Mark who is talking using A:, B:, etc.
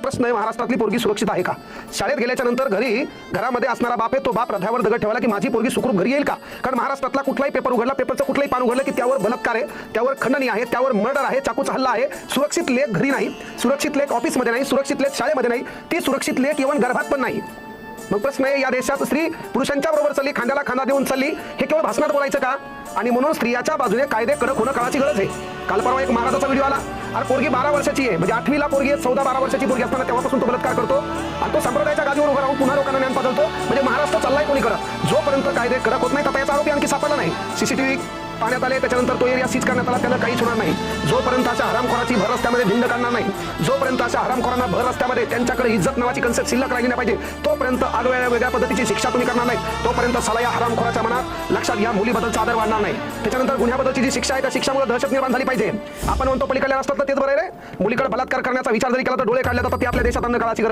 A: प्रश्न आहे, महाराष्ट्रातली पोरगी सुरक्षित आहे का? शाळेत गेल्याच्या नंतर घरामध्ये असणारा बाप आहे, तो बाप रथावर दगड ठेवला की माझी पोरगी सुखरूप घरी येईल का? कारण महाराष्ट्रातला कुठलाही पेपर उघडला, पेपरचं कुठलंही पान उघडलं की त्यावर बलात्कार आहे, त्यावर खंडणी आहे, त्यावर मर्डर आहे, चाकूचा हल्ला आहे. सुरक्षित लेख घरी नाही, सुरक्षित लेख ऑफिसमध्ये नाही, सुरक्षित लेख शाळेमध्ये नाही, ती सुरक्षित लेख इव्हन गर्भात पण नाही. मग प्रश्न आहे, या देशात स्त्री पुरुषांच्या बरोबर चालली, खांद्याला खांदा देऊन चालली, हे केवळ भाषणात बोलायचं का? आणि म्हणून स्त्रियाच्या बाजूने कायदे कडक होणं काळाची गरज आहे. काल परवा एक महाराजाचा व्हिडिओ आला, अरे पोरगी 12 वर्षाची आहे, म्हणजे 8वीला पोरगी आहे, 14-12 वर्षाची पोरगी असताना तेव्हापासून तो बलात्कार करतो आणि तो संप्रदायाच्या गादीवर उभा राहून पुन्हा लोकांना ज्ञान पाजवतो. म्हणजे महाराष्ट्र चाललाय कोणीकडे? जोपर्यंत कायदे कडक होत नाही, आता याचा आरोपी आणखी सापडला नाही. सीसीटीव्ही पाण्यात आले, त्याच्यानंतर तो एरिया सीज करण्यात आला, त्याला काहीच होणार नाही. जोपर्यंत अशा हरामखोराची भर रस्त्यामध्ये धिंड काढणार नाही, जोपर्यंत अशा हरामखोरांना भर रस्त्यामध्ये त्यांच्याकडे इज्जत नावाची कन्सेप्ट शिल्लक राहिली नाही पाहिजे, तोपर्यंत वेगळ्या पद्धतीची शिक्षा तुम्ही करणार नाही, तोपर्यंत साला या हरामखोराच्या मनात लक्षात घ्या मुलीबद्दलचा आदर वाढणार नाही. त्याच्यानंतर गुन्ह्याबद्दलची जी शिक्षा आहे त्या शिक्षामुळे दहशत निर्माण झाली पाहिजे. आपण म्हणतो पलीकडल्या राष्ट्रात तेच बरं आहे रे, मुलीकडे बलात्कार करण्याचा विचार जरी केला तर डोळे काढले जातात. ती आपल्या देशात अन्य काळाची गरज